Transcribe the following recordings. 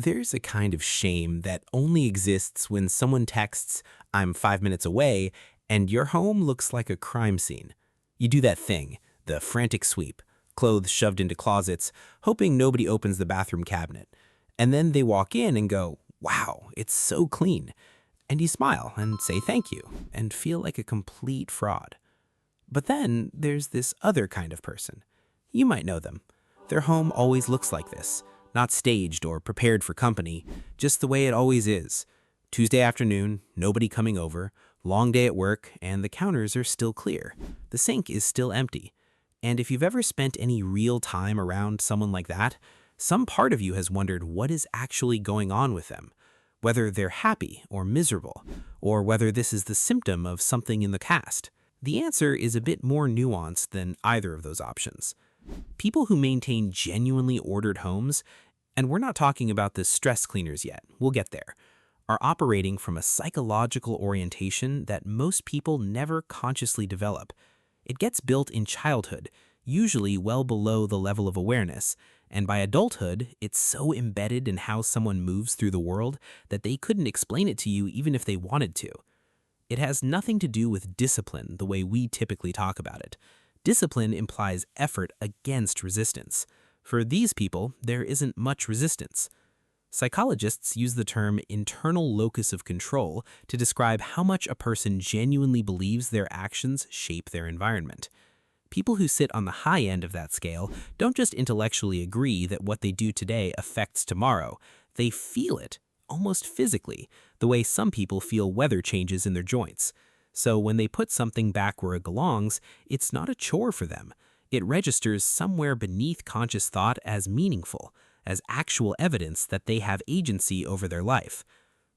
There's a kind of shame that only exists when someone texts, "I'm 5 minutes away," and your home looks like a crime scene. You do that thing, the frantic sweep, clothes shoved into closets, hoping nobody opens the bathroom cabinet. And then they walk in and go, "Wow, it's so clean." And you smile and say thank you and feel like a complete fraud. But then there's this other kind of person. You might know them. Their home always looks like this, not staged or prepared for company, just the way it always is. Tuesday afternoon, nobody coming over, long day at work, and the counters are still clear. The sink is still empty. And if you've ever spent any real time around someone like that, some part of you has wondered what is actually going on with them, whether they're happy or miserable, or whether this is the symptom of something in the past. The answer is a bit more nuanced than either of those options. People who maintain genuinely ordered homes, and we're not talking about the stress cleaners yet, we'll get there, are operating from a psychological orientation that most people never consciously develop. It gets built in childhood, usually well below the level of awareness, and by adulthood, it's so embedded in how someone moves through the world that they couldn't explain it to you even if they wanted to. It has nothing to do with discipline the way we typically talk about it. Discipline implies effort against resistance. For these people, there isn't much resistance. Psychologists use the term internal locus of control to describe how much a person genuinely believes their actions shape their environment. People who sit on the high end of that scale don't just intellectually agree that what they do today affects tomorrow. They feel it, almost physically, the way some people feel weather changes in their joints. So when they put something back where it belongs, it's not a chore for them. It registers somewhere beneath conscious thought as meaningful, as actual evidence that they have agency over their life.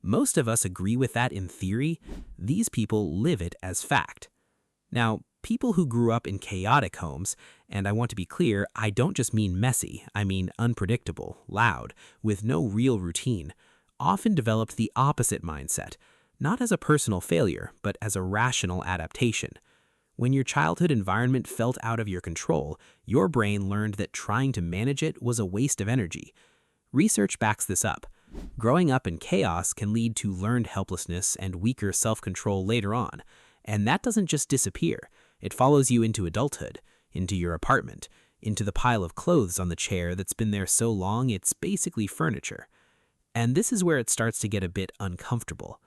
Most of us agree with that in theory. These people live it as fact. Now, people who grew up in chaotic homes, and I want to be clear, I don't just mean messy, I mean unpredictable, loud, with no real routine, often developed the opposite mindset, not as a personal failure, but as a rational adaptation. When your childhood environment felt out of your control, your brain learned that trying to manage it was a waste of energy. Research backs this up. Growing up in chaos can lead to learned helplessness and weaker self-control later on. And that doesn't just disappear. It follows you into adulthood, into your apartment, into the pile of clothes on the chair that's been there so long it's basically furniture. And this is where it starts to get a bit uncomfortable.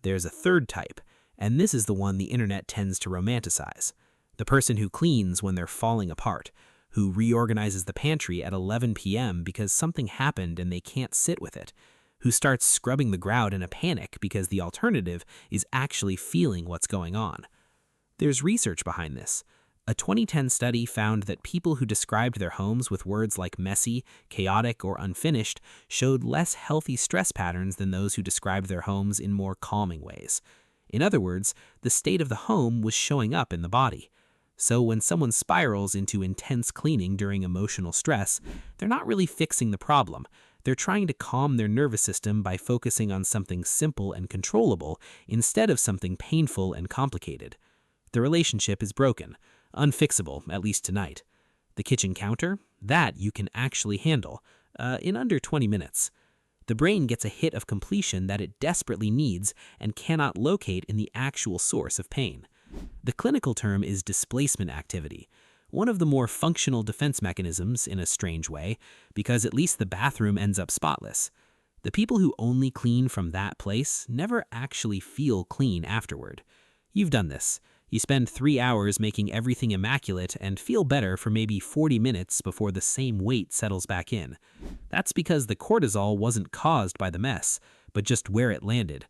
There's a third type, and this is the one the internet tends to romanticize. The person who cleans when they're falling apart, who reorganizes the pantry at 11 p.m. because something happened and they can't sit with it, who starts scrubbing the grout in a panic because the alternative is actually feeling what's going on. There's research behind this. A 2010 study found that people who described their homes with words like messy, chaotic, or unfinished showed less healthy stress patterns than those who described their homes in more calming ways. In other words, the state of the home was showing up in the body. So when someone spirals into intense cleaning during emotional stress, they're not really fixing the problem. They're trying to calm their nervous system by focusing on something simple and controllable instead of something painful and complicated. The relationship is broken, unfixable, at least tonight. The kitchen counter? That you can actually handle, in under 20 minutes. The brain gets a hit of completion that it desperately needs and cannot locate in the actual source of pain. The clinical term is displacement activity, one of the more functional defense mechanisms in a strange way, because at least the bathroom ends up spotless. The people who only clean from that place never actually feel clean afterward. You've done this. You spend 3 hours making everything immaculate and feel better for maybe 40 minutes before the same weight settles back in. That's because the cortisol wasn't caused by the mess, but just where it landed.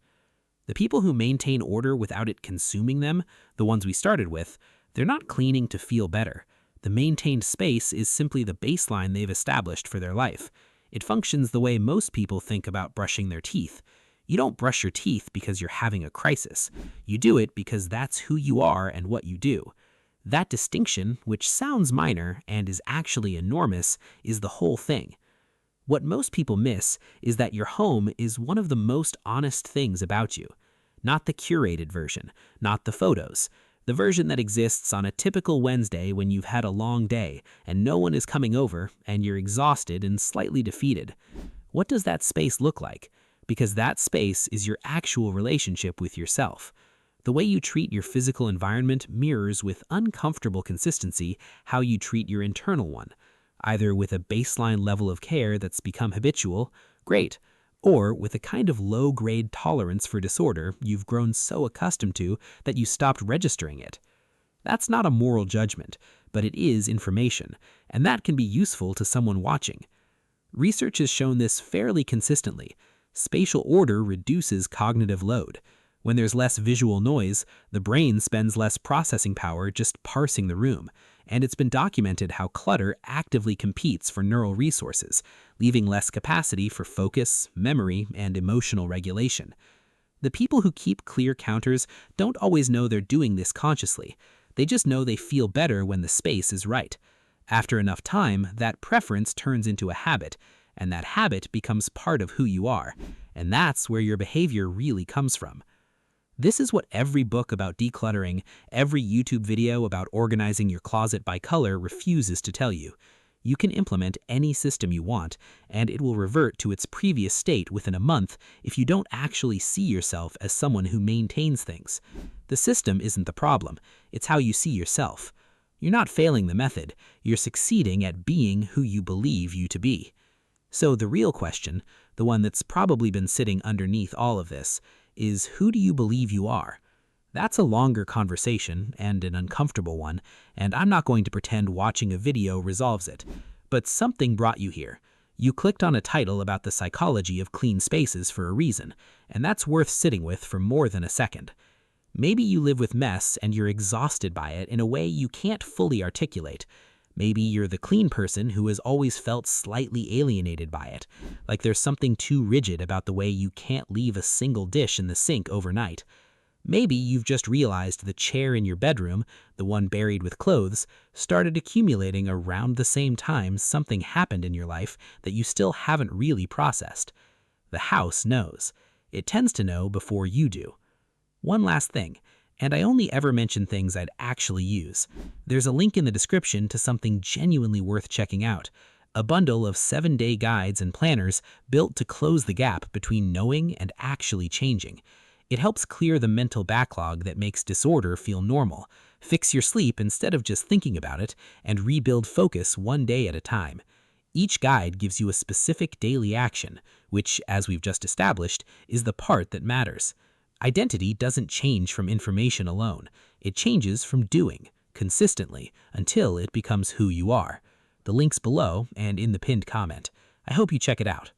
The people who maintain order without it consuming them, the ones we started with, they're not cleaning to feel better. The maintained space is simply the baseline they've established for their life. It functions the way most people think about brushing their teeth. You don't brush your teeth because you're having a crisis. You do it because that's who you are and what you do. That distinction, which sounds minor and is actually enormous, is the whole thing. What most people miss is that your home is one of the most honest things about you. Not the curated version, not the photos. The version that exists on a typical Wednesday when you've had a long day and no one is coming over and you're exhausted and slightly defeated. What does that space look like? Because that space is your actual relationship with yourself. The way you treat your physical environment mirrors with uncomfortable consistency how you treat your internal one, either with a baseline level of care that's become habitual, great, or with a kind of low-grade tolerance for disorder you've grown so accustomed to that you stopped registering it. That's not a moral judgment, but it is information, and that can be useful to someone watching. Research has shown this fairly consistently. Spatial order reduces cognitive load. When there's less visual noise, the brain spends less processing power just parsing the room, and it's been documented how clutter actively competes for neural resources, leaving less capacity for focus, memory, and emotional regulation. The people who keep clear counters don't always know they're doing this consciously. They just know they feel better when the space is right. After enough time, that preference turns into a habit, and that habit becomes part of who you are. And that's where your behavior really comes from. This is what every book about decluttering, every YouTube video about organizing your closet by color refuses to tell you. You can implement any system you want, and it will revert to its previous state within a month if you don't actually see yourself as someone who maintains things. The system isn't the problem, it's how you see yourself. You're not failing the method, you're succeeding at being who you believe you to be. So the real question, the one that's probably been sitting underneath all of this, is who do you believe you are? That's a longer conversation and an uncomfortable one, and I'm not going to pretend watching a video resolves it. But something brought you here. You clicked on a title about the psychology of clean spaces for a reason, and that's worth sitting with for more than a second. Maybe you live with mess and you're exhausted by it in a way you can't fully articulate. Maybe you're the clean person who has always felt slightly alienated by it, like there's something too rigid about the way you can't leave a single dish in the sink overnight. Maybe you've just realized the chair in your bedroom, the one buried with clothes, started accumulating around the same time something happened in your life that you still haven't really processed. The house knows. It tends to know before you do. One last thing, and I only ever mention things I'd actually use. There's a link in the description to something genuinely worth checking out. A bundle of 7-day guides and planners built to close the gap between knowing and actually changing. It helps clear the mental backlog that makes disorder feel normal, fix your sleep instead of just thinking about it, and rebuild focus one day at a time. Each guide gives you a specific daily action, which, as we've just established, is the part that matters. Identity doesn't change from information alone. It changes from doing, consistently, until it becomes who you are. The link's below and in the pinned comment. I hope you check it out.